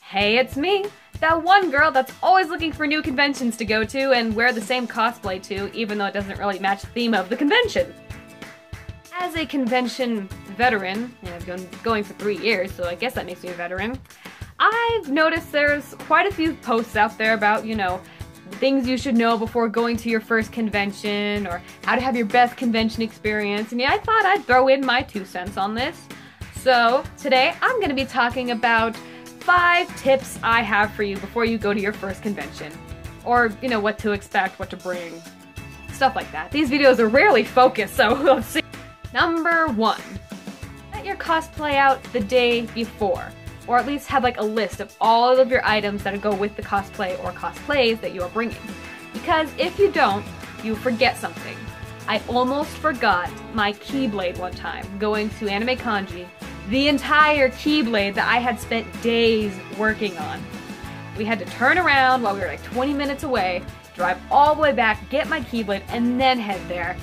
Hey, it's me! That one girl that's always looking for new conventions to go to and wear the same cosplay to, even though it doesn't really match the theme of the convention. As a convention veteran, and I've been going for 3 years, so I guess that makes me a veteran, I've noticed there's quite a few posts out there about, things you should know before going to your first convention, or how to have your best convention experience, and yeah, I thought I'd throw in my 2 cents on this. So, today I'm going to be talking about 5 tips I have for you before you go to your first convention. Or, what to expect, what to bring, stuff like that. These videos are rarely focused, so let's see. Number 1. Set your cosplay out the day before. Or at least have a list of all of your items that go with the cosplay or cosplays that you are bringing. Because if you don't, you forget something. I almost forgot my Keyblade one time going to Anime Kanji. The entire Keyblade that I had spent days working on. We had to turn around while we were 20 minutes away, drive all the way back, get my Keyblade, and then head there.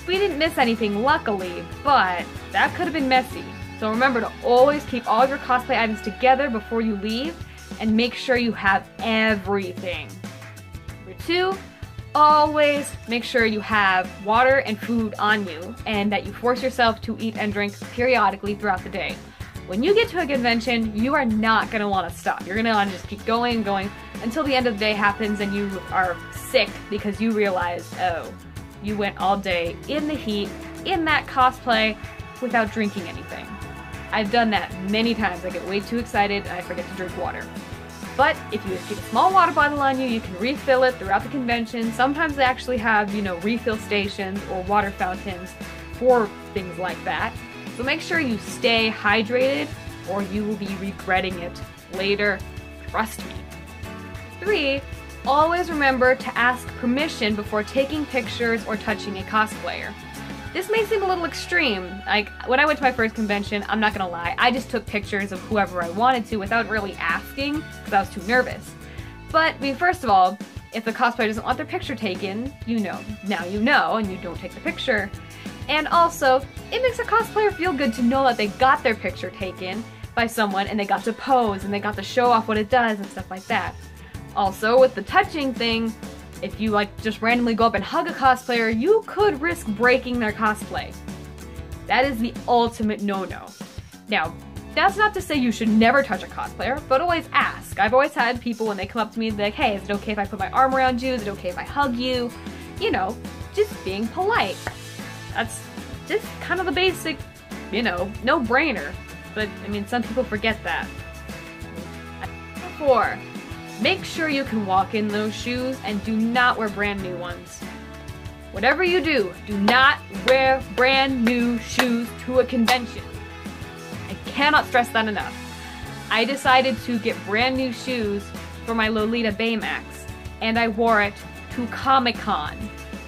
We didn't miss anything, luckily, but that could have been messy. So remember to always keep all of your cosplay items together before you leave, and make sure you have everything. Number 2, always make sure you have water and food on you, and that you force yourself to eat and drink periodically throughout the day. When you get to a convention, you are not going to want to stop. You're going to want to just keep going and going until the end of the day happens and you are sick because you realize, oh, you went all day in the heat, in that cosplay, without drinking anything. I've done that many times. I get way too excited and I forget to drink water. But if you just keep a small water bottle on you, you can refill it throughout the convention. Sometimes they actually have, refill stations or water fountains for things like that. So make sure you stay hydrated or you will be regretting it later. Trust me. 3, always remember to ask permission before taking pictures or touching a cosplayer. This may seem a little extreme. When I went to my first convention, I'm not gonna lie, I just took pictures of whoever I wanted to without really asking, because I was too nervous. But, first of all, if the cosplayer doesn't want their picture taken, now you know, and you don't take the picture. And also, it makes a cosplayer feel good to know that they got their picture taken by someone, and they got to pose, and they got to show off what it does, and stuff like that. Also, with the touching thing, if you just randomly go up and hug a cosplayer, you could risk breaking their cosplay. That is the ultimate no-no. Now, that's not to say you should never touch a cosplayer, but always ask. I've always had people when they come up to me and be like, hey, is it okay if I put my arm around you? Is it okay if I hug you? Just being polite. That's just kind of the basic, no-brainer. But, some people forget that. 4. Make sure you can walk in those shoes and do not wear brand new ones. Whatever you do not wear brand new shoes to a convention. I cannot stress that enough. I decided to get brand new shoes for my Lolita Baymax, and I wore it to Comic-Con,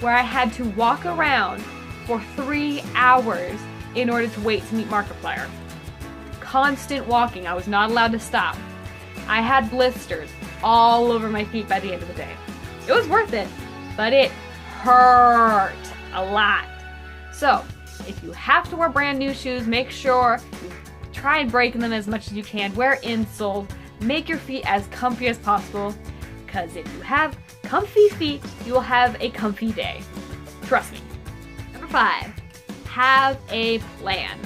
where I had to walk around for 3 hours in order to wait to meet Markiplier. Constant walking, I was not allowed to stop. I had blisters all over my feet by the end of the day. It was worth it, but it hurt a lot. So, if you have to wear brand new shoes, make sure you try and break them as much as you can. Wear insoles, make your feet as comfy as possible, because if you have comfy feet, you will have a comfy day. Trust me. Number 5, have a plan.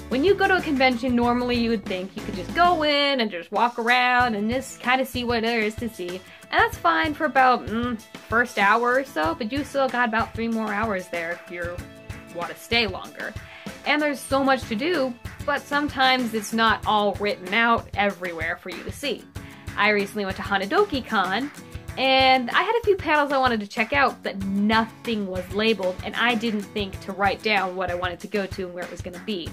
When you go to a convention, normally you would think you could just go in and just walk around and just kind of see what there is to see. And that's fine for about first hour or so, but you still got about 3 more hours there if you want to stay longer. And there's so much to do, but sometimes it's not all written out everywhere for you to see. I recently went to Hanadoki Con, and I had a few panels I wanted to check out, but nothing was labeled, and I didn't think to write down what I wanted to go to and where it was going to be.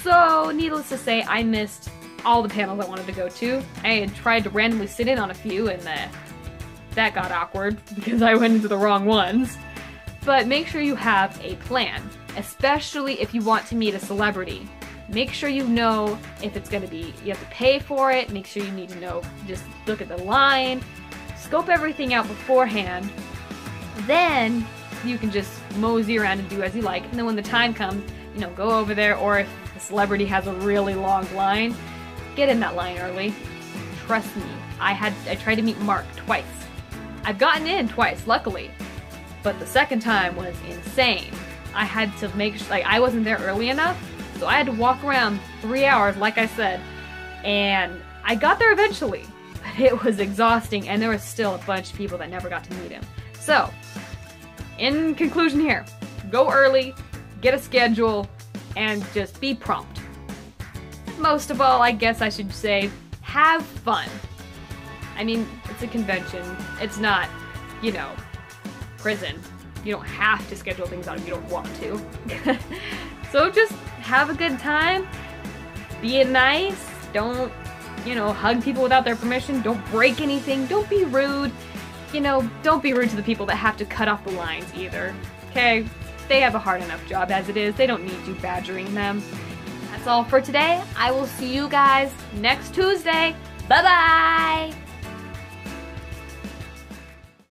So, needless to say, I missed all the panels I wanted to go to. I had tried to randomly sit in on a few, and that got awkward because I went into the wrong ones. But make sure you have a plan, especially if you want to meet a celebrity. Make sure you know if it's going to be, you have to pay for it, make sure you need to know, just look at the line, scope everything out beforehand. Then you can just mosey around and do as you like, and then when the time comes, go over there, or if the celebrity has a really long line, get in that line early. trust me, I tried to meet Mark twice. I've gotten in twice, luckily. But the second time was insane. I had to make sure, like, I wasn't there early enough, so I had to walk around 3 hours, like I said, and I got there eventually. But it was exhausting, and there was still a bunch of people that never got to meet him. So, in conclusion here, go early, get a schedule, and just be prompt. Most of all, I guess I should say, have fun. I mean, it's a convention. It's not, you know, prison. You don't have to schedule things out if you don't want to. So just have a good time. Be nice. Don't, you know, hug people without their permission. Don't break anything. Don't be rude. You know, don't be rude to the people that have to cut off the lines either. Okay? They have a hard enough job as it is. They don't need you badgering them. That's all for today. I will see you guys next Tuesday. Bye-bye!